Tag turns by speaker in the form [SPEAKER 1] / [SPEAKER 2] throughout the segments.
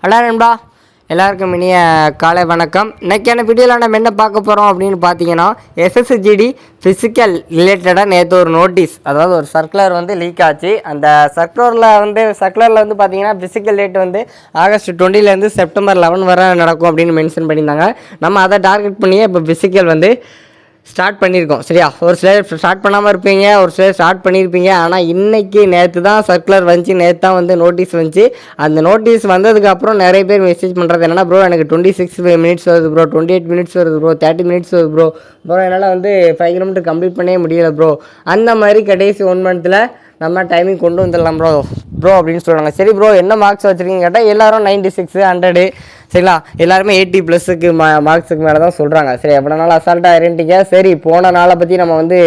[SPEAKER 1] Hello நண்பா, எல்லாருக்கும் இனிய காலை வணக்கம். இன்றைக்கான வீடியோவில் நம்ம என்ன பார்க்க போகிறோம் அப்படின்னு பார்த்தீங்கன்னா, எஸ்எஸ்ஜிடி ஃபிசிக்கல் ரிலேட்டடாக நேற்று ஒரு நோட்டீஸ், அதாவது ஒரு சர்க்குலர் வந்து லீக் ஆச்சு. அந்த சர்க்குலரில் வந்து பார்த்தீங்கன்னா ஃபிசிக்கல் டேட் வந்து ஆகஸ்ட் 20 செப்டம்பர் 11 வரை நடக்கும் அப்படின்னு மென்ஷன் பண்ணியிருந்தாங்க. நம்ம அதை டார்கெட் பண்ணியே இப்போ ஃபிசிக்கல் வந்து ஸ்டார்ட் பண்ணியிருக்கோம். சரியா, ஒரு சிலர் ஸ்டார்ட் பண்ணாமல் இருப்பீங்க, ஒரு சிலர் ஸ்டார்ட் பண்ணியிருப்பீங்க. ஆனால் இன்றைக்கி நேற்று தான் சர்க்குலர் வந்துச்சு, நேற்று தான் வந்து நோட்டீஸ் வந்துச்சு. அந்த நோட்டீஸ் வந்ததுக்கப்புறம் நிறைய பேர் மெசேஜ் பண்ணுறது என்னென்னா, ப்ரோ எனக்கு 26 மினிட்ஸ் வருது ப்ரோ, 28 மினிட்ஸ் வருது ப்ரோ, 30 மினிட்ஸ் வருது ப்ரோ, என்னால் வந்து 5 கிலோமீட்டர் கம்ப்ளீட் பண்ணவே முடியலை ப்ரோ. அந்த மாதிரி கடைசி 1 மந்த்தில் நம்ம டைமிங் கொண்டு வந்துடலாம் ப்ரோ அப்படின்னு சொல்கிறாங்க. சரி ப்ரோ, என்ன மார்க்ஸ் வச்சுருக்கீங்க கேட்டால் எல்லோரும் 96, 100, சரிங்களா, எல்லாருமே 80+ மார்க்ஸுக்கு மேலே தான் சொல்கிறாங்க. சரி, எப்படினாலும் அசால்ட்டாக இருந்துட்டீங்க. சரி, போன நாளை பற்றி நம்ம வந்து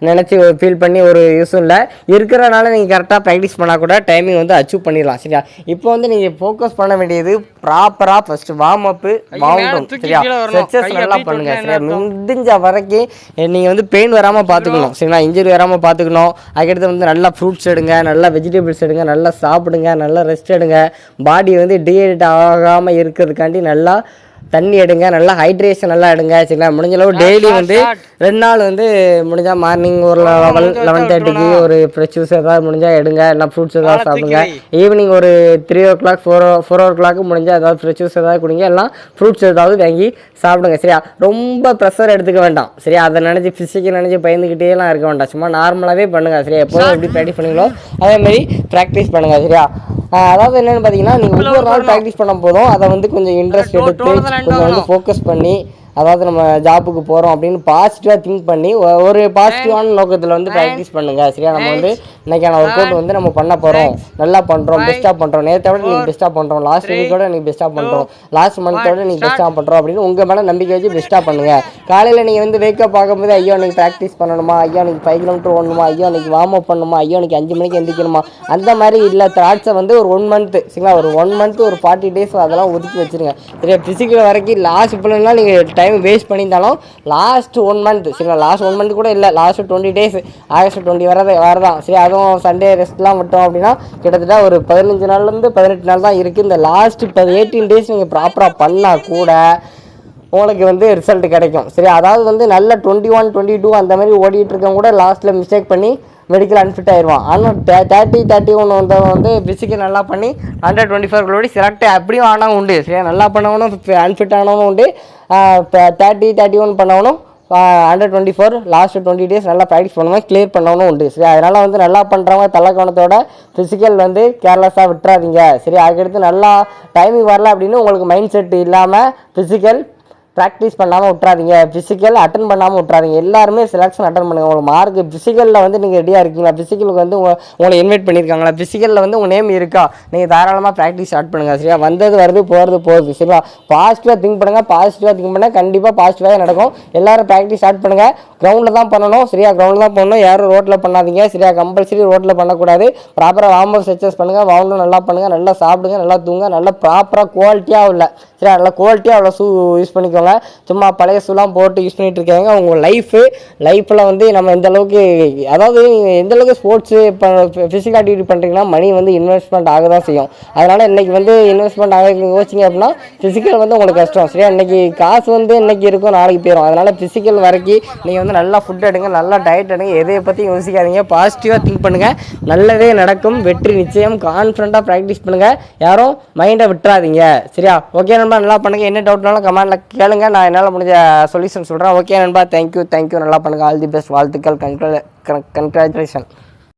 [SPEAKER 1] நினச்சி ஃபீல் பண்ணி ஒரு யூஸும் இல்லை. இருக்கிறனால நீங்கள் கரெக்டாக ப்ராக்டிஸ் பண்ணால் கூட டைமிங் வந்து அச்சீவ் பண்ணிடலாம். சரியா, இப்போ வந்து நீங்கள் ஃபோக்கஸ் பண்ண வேண்டியது ப்ராப்பராக ஃபஸ்ட்டு வார்ம் அப்பு, வார்ம், சரியா, ஸ்ட்ரெச்சஸ் நல்லா பண்ணுங்கள். சரியா, முடிஞ்ச வரைக்கும் நீங்கள் வந்து பெயின் வராமல் பார்த்துக்கணும். சரிங்களா, இன்ஜுரி வராமல் பார்த்துக்கணும். அதுக்கடுத்து வந்து நல்லா ஃப்ரூட்ஸ் எடுங்க, நல்லா வெஜிடபிள்ஸ் எடுங்க, நல்லா சாப்பிடுங்க, நல்லா ரெஸ்ட் எடுங்க. பாடி வந்து டீஹைட்ரேட் ஆகாமல் இருக்கிறதுக்காண்டி நல்லா தண்ணி எடுங்க, நல்லா ஹைட்ரேஷன் நல்லா எடுங்க. சரிங்களா, முடிஞ்சளவு டெய்லி வந்து 2 நாள் வந்து முடிஞ்சால் மார்னிங் ஒரு 11:30க்கு ஒரு ஃப்ரெஷ் ஜூஸ் ஏதாவது முடிஞ்சால் எடுங்க, இல்லை ஃப்ரூட்ஸ் ஏதாவது சாப்பிடுங்க. ஈவினிங் ஒரு 3 o'clock 4 o'clock முடிஞ்சால் ஏதாவது ஃப்ரெஷ் ஜூஸ் ஏதாவது குடிங்க, எல்லாம் ஃப்ரூட்ஸ் ஏதாவது வாங்கி சாப்பிடுங்க. சரியா, ரொம்ப ப்ரெஷர் எடுத்துக்க வேண்டாம். சரியா, அதை நினச்சி ஃபிசிக்கல் நினச்சி பயந்துக்கிட்டேலாம் இருக்க வேண்டாம். சும்மா நார்மலாகவே பண்ணுங்கள். சரியா, எப்போதும் எப்படி ப்ராக்டிஸ் பண்ணுங்களோ அதேமாதிரி ப்ராக்டிஸ் பண்ணுங்கள். சரியா, அதாவது என்னென்னு பார்த்தீங்கன்னா, நீங்கள் ஒவ்வொரு நாள் ப்ராக்டிஸ் பண்ண போதும் அதை வந்து கொஞ்சம் இன்ட்ரெஸ்ட் எடுத்து கொஞ்சம் வந்து ஃபோக்கஸ் பண்ணி, அதாவது நம்ம ஜாப்புக்கு போகிறோம் அப்படின்னு பாசிட்டிவாக திங்க் பண்ணி ஒரு பாசிட்டிவான நோக்கத்தில் வந்து ப்ராக்டிஸ் பண்ணுங்கள். சரியா, நம்ம வந்து இன்றைக்கான ஒர்க் அவுட் வந்து நம்ம பண்ண போகிறோம், நல்லா பண்ணுறோம், பெஸ்ட்டாக பண்ணுறோம், நேற்றை விட நீங்கள் பெஸ்ட்டாக பண்ணுறோம், லாஸ்ட் வீக்கோட நீங்கள் பெஸ்ட்டாக பண்ணுறோம், லாஸ்ட் மந்தோட நீங்கள் பெஸ்ட்டாக பண்ணுறோம் அப்படின்னு உங்கள் மேலே நம்பிக்கை வச்சு பெஸ்ட்டாக பண்ணுங்கள். காலையில் நீங்கள் வந்து வேக்கப் ஆகும்போது ஐயோ நீங்கள் ப்ராக்டிஸ் பண்ணணுமா, ஐயோ நீங்கள் 5 கிலோமீட்டர் ஓடணுமா, ஐயோ நீங்கள் வார்ம் அப் பண்ணணுமா, ஐயோ நீங்கள் 5 மணிக்கு எந்திரிக்கணுமா, அந்த மாதிரி இல்லை தாட்ஸை வந்து ஒரு 1 மந்த், சரிங்களா, ஒரு 1 மந்த் ஒரு 40 days அதெல்லாம் ஒதுக்கி வச்சுருங்க. சரியா, ஃபிசிக்கல் வரைக்கும் லாஸ்ட் இப்போலாம் நீங்கள் டைம் வேஸ்ட் பண்ணியிருந்தாலும் லாஸ்ட் 1 மந்த், சரிங்களா, லாஸ்ட் 1 மந்த் கூட இல்லை, லாஸ்ட் 20 days ஆகஸ்ட் 20 வரதான். சரி, அதுவும் சண்டே ரெஸ்ட்லாம் விட்டோம் அப்படின்னா கிட்டத்தட்ட ஒரு 15 நாள்லேருந்து 18 நாள் தான் இருக்குது. இந்த லாஸ்ட் 18 days நீங்கள் ப்ராப்பராக பண்ணால் கூட உங்களுக்கு வந்து ரிசல்ட் கிடைக்கும். சரி, அதாவது வந்து நல்ல 21, 22 அந்த மாதிரி ஓடிட்டு இருக்கவங்க கூட லாஸ்ட்டில் மிஸ்டேக் பண்ணி மெடிக்கல் அன்ஃபிட் ஆயிடுவான். ஆனால் 30, 31 வந்தவங்க வந்து ஃபிசிக்கல் நல்லா பண்ணி 124 செலக்ட் அப்படியும் ஆனவங்க உண்டு. சரியா, நல்லா பண்ணவனும் அன்ஃபிட் ஆனவனும் உண்டு, 30, 31 பண்ணவனும் 124 லாஸ்ட் 20 days நல்லா ப்ராக்டிஸ் பண்ணுவோம் கிளியர் பண்ணவனும் உண்டு. சரி, அதனால் வந்து நல்லா பண்ணுறவங்க தலைக்கணத்தோட ஃபிசிக்கல் வந்து கேர்லெஸ்ஸாக விட்டுறாதீங்க. சரி, அதுக்கடுத்து நல்லா டைமிங் வரல அப்படின்னு உங்களுக்கு மைண்ட் செட் இல்லாமல் ஃபிசிக்கல் ப்ராக்டிஸ் பண்ணாமல் விட்றாதீங்க, ஃபிசிக்கல் அட்டன் பண்ணாமல் விட்றாதீங்க. எல்லாருமே செலெக்ஷன் அட்டன் பண்ணுங்கள். உங்களுக்கு மார்க் ஃபிசிக்கலில் வந்து நீங்கள் ரெடியாக இருக்கீங்களா, ஃபிசிக்கலுக்கு வந்து உங்களை இன்வைட் பண்ணியிருக்காங்களா, ஃபிசிக்கலில் வந்து உங்கள் நேம் இருக்கா, நீங்கள் தாராளமாக ப்ராக்டிஸ் ஸ்டார்ட் பண்ணுங்கள். சரியா, வந்தது வருது போகிறது. சரியா, பாசிட்டிவாக திங்க் பண்ணுங்கள், கண்டிப்பாக பாசிட்டிவாக நடக்கும். எல்லோரும் ப்ராக்டிஸ் ஸ்டார்ட் பண்ணுங்கள். கிரவுண்டில் தான் பண்ணணும். சரியா, கிரவுண்டில் தான் பண்ணணும், யாரும் ரோட்டில் பண்ணாதீங்க. சரியா, கம்பல்சரி ரோட்டில் பண்ணக்கூடாது. ப்ராப்பராக வார்ம் அப் ஸ்ட்ரெச்சஸ் பண்ணுங்கள், வார்ம் நல்லா பண்ணுங்கள், நல்லா சாப்பிடுங்க, நல்லா தூங்க, நல்லா ப்ராப்பராக குவாலிட்டியாக இல்லை. சரியா, நல்லா குவாலிட்டியாக அவ்வளோ ஷூ யூஸ் பண்ணிக்கோங்க. சும்மா பழைய ஷூலாம் போட்டு யூஸ் பண்ணிட்டு இருக்காங்க. உங்கள் லைஃப்பில் வந்து நம்ம எந்த அளவுக்கு, அதாவது நீங்கள் எந்த அளவுக்கு ஸ்போர்ட்ஸு இப்போ ஃபிசிக்கல் ஆக்டிவிட்டி பண்ணுறீங்கன்னா மணி வந்து இன்வெஸ்ட்மெண்ட் ஆக தான் செய்யும். அதனால் இன்றைக்கி வந்து இன்வெஸ்ட்மெண்ட் ஆக யோசிச்சிங்க அப்படின்னா ஃபிசிக்கல் வந்து உங்களுக்கு கஷ்டம். சரியா, இன்றைக்கி காசு வந்து இன்றைக்கி இருக்கும், நாளைக்கு போயிடும். அதனால் ஃபிசிக்கல் வரைக்கும் நீங்கள் வந்து நல்லா ஃபுட் எடுங்க, நல்லா டயட் எடுங்க, எதை பற்றியும் யோசிக்காதீங்க, பாசிட்டிவாக திங்க் பண்ணுங்கள், நல்லதே நடக்கும், வெற்றி நிச்சயம். கான்ஃபிடண்ட்டாக ப்ராக்டிஸ் பண்ணுங்கள், யாரும் மைண்டை விட்டுறாதீங்க. சரியா, ஓகே நண்பா, நல்லா பண்ணுங்கள். என்ன டவுட்னாலும் கமெண்ட்டில் கேளுங்க, நான் என்னால் முடிஞ்ச சொல்யூஷன் சொல்கிறேன். ஓகே நண்பா, தேங்க்யூ, நல்லா பண்ணுங்கள். ஆல் தி பெஸ்ட், வாழ்த்துக்கள், கங்க்ராச்சுலேஷன்.